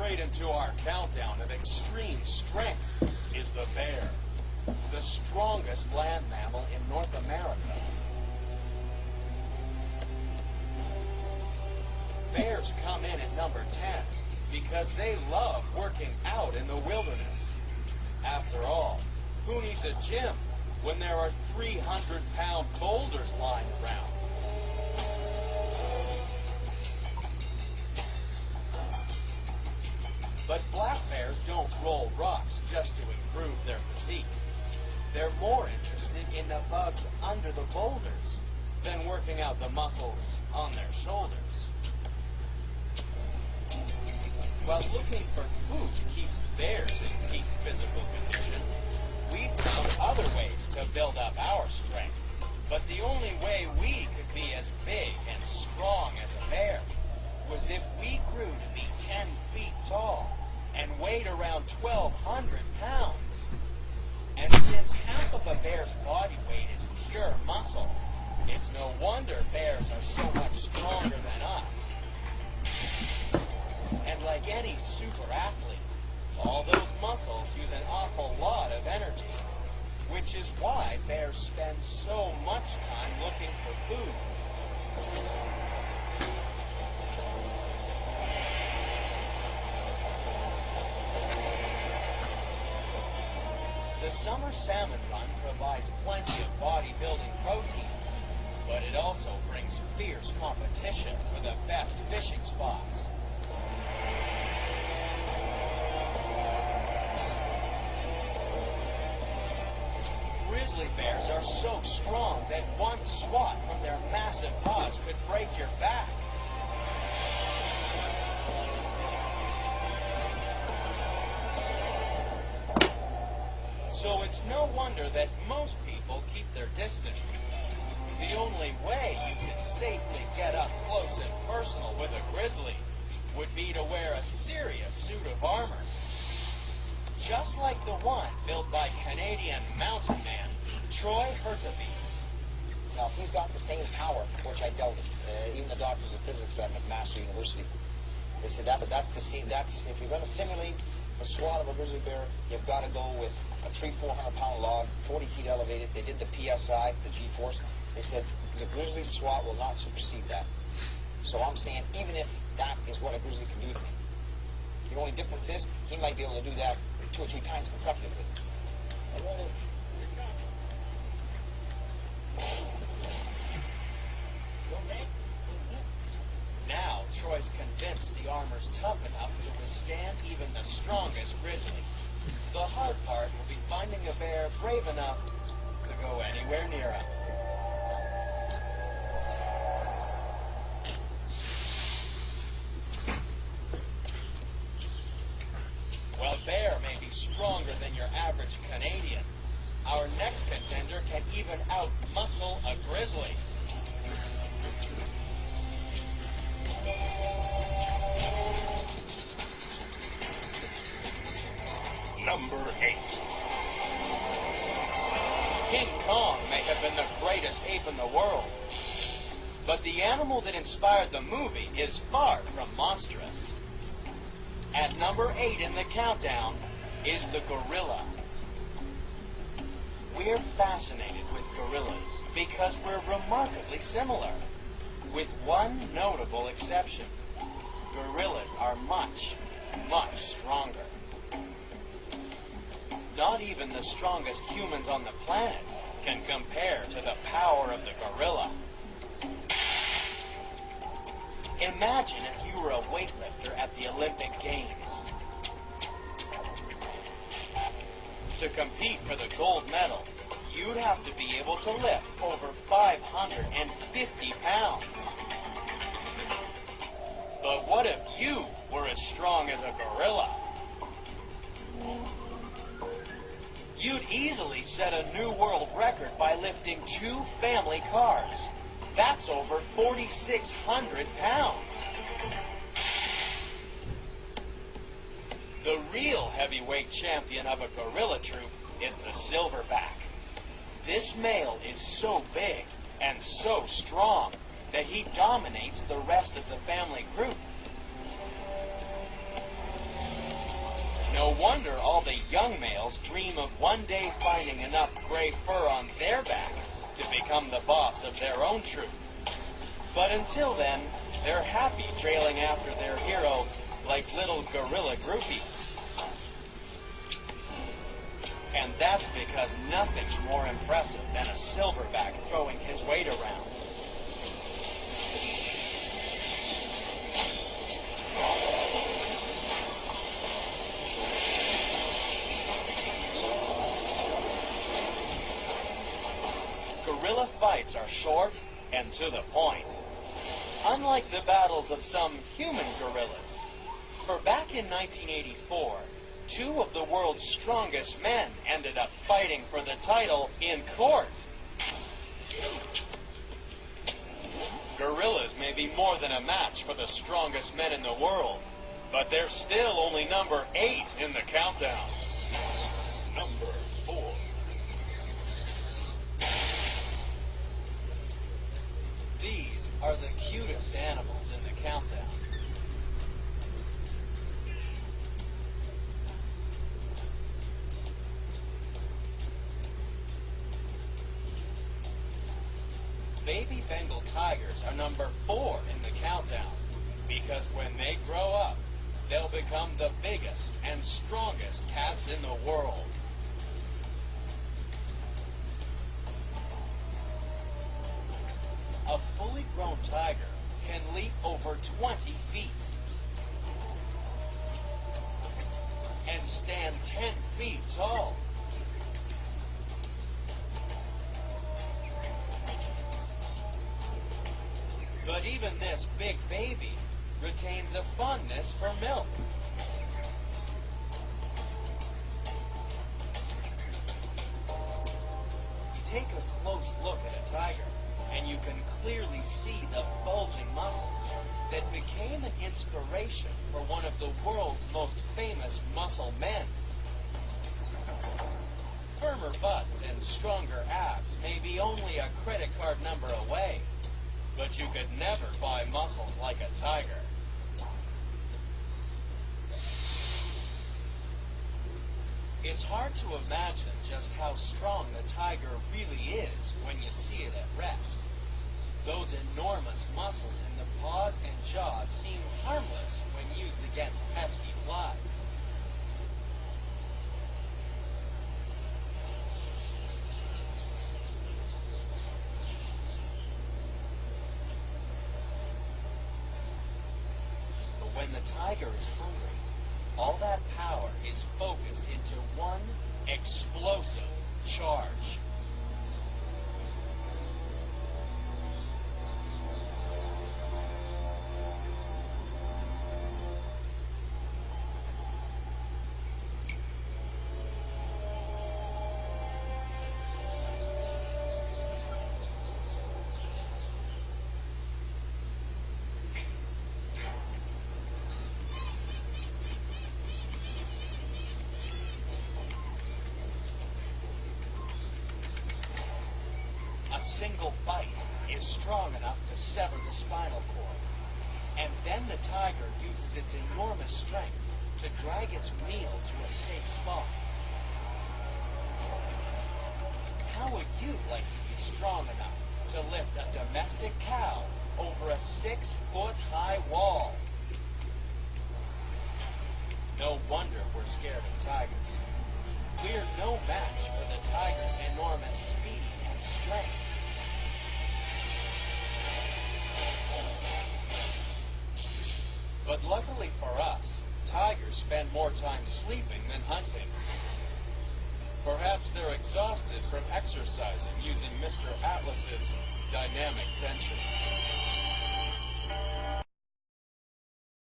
straight into our countdown of extreme strength is the bear, the strongest land mammal in North America. Bears come in at number 10 because they love working out in the wilderness. After all, who needs a gym when there are 300-pound boulders lying around? But black bears don't roll rocks just to improve their physique. They're more interested in the bugs under the boulders than working out the muscles on their shoulders. While looking for food keeps bears in peak physical condition, we've found other ways to build up our strength. But the only way we could be as big and strong as a bear was if we grew to be 10 feet tall and weighed around 1,200 pounds. And since half of a bear's body weight is pure muscle, it's no wonder bears are so much stronger than us. And like any super athlete, all those muscles use an awful lot of energy, which is why bears spend so much time looking for food. The summer salmon run provides plenty of bodybuilding protein, but it also brings fierce competition for the best fishing spots. Grizzly bears are so strong that one swat from their massive paws could break your back. So it's no wonder that most people keep their distance. The only way you can safely get up close and personal with a grizzly would be to wear a serious suit of armor. Just like the one built by Canadian mountain man Troy Hurtubise. Now, if he's got the same power, which I doubt it, even the doctors of physics at McMaster University, they said that's if you're going to simulate the SWAT of a grizzly bear, you've got to go with a 300-400 pound log, 40 feet elevated. They did the PSI, the G-force. They said the grizzly SWAT will not supersede that. So I'm saying even if that is what a grizzly can do to me, the only difference is he might be able to do that 2 or 3 times consecutively. Now, Troy's convinced the armor's tough enough to withstand even the strongest grizzly. The hard part will be finding a bear brave enough to go anywhere near him. While bear may be stronger than your average Canadian, our next contender can even out-muscle a grizzly. Number 8. King Kong may have been the greatest ape in the world, but the animal that inspired the movie is far from monstrous. At number 8 in the countdown is the gorilla. We're fascinated with gorillas because we're remarkably similar, with one notable exception. Gorillas are much, much stronger. Not even the strongest humans on the planet can compare to the power of the gorilla. Imagine if you were a weightlifter at the Olympic Games. To compete for the gold medal, you'd have to be able to lift over 550 pounds. But what if you were as strong as a gorilla? You'd easily set a new world record by lifting 2 family cars. That's over 4,600 pounds. The real heavyweight champion of a gorilla troop is the silverback. This male is so big and so strong that he dominates the rest of the family group. No wonder all the young males dream of one day finding enough gray fur on their back to become the boss of their own troop. But until then, they're happy trailing after their hero like little gorilla groupies. And that's because nothing's more impressive than a silverback throwing his weight around. Guerrilla fights are short and to the point. Unlike the battles of some human gorillas. For back in 1984, two of the world's strongest men ended up fighting for the title in court. Gorillas may be more than a match for the strongest men in the world, but they're still only number 8 in the countdown. Number 4. These are the cutest animals in the countdown. Baby Bengal tigers are number 4 in the countdown because when they grow up, they'll become the biggest and strongest cats in the world. A fully grown tiger can leap over 20 feet and stand 10 feet tall. But even this big baby retains a fondness for milk. Take a close look at a tiger, and you can clearly see the bulging muscles that became an inspiration for one of the world's most famous muscle men. Firmer butts and stronger abs may be only a credit card number away, but you could never buy muscles like a tiger. It's hard to imagine just how strong the tiger really is when you see it at rest. Those enormous muscles in the paws and jaws seem harmless when used against pesky flies. When the tiger is hungry, all that power is focused into one explosive charge. A single bite is strong enough to sever the spinal cord, and then the tiger uses its enormous strength to drag its meal to a safe spot. How would you like to be strong enough to lift a domestic cow over a 6-foot-high wall? No wonder we're scared of tigers. We're no match for the tiger's enormous speed and strength. But luckily for us, tigers spend more time sleeping than hunting. Perhaps they're exhausted from exercising using Mr. Atlas's dynamic tension.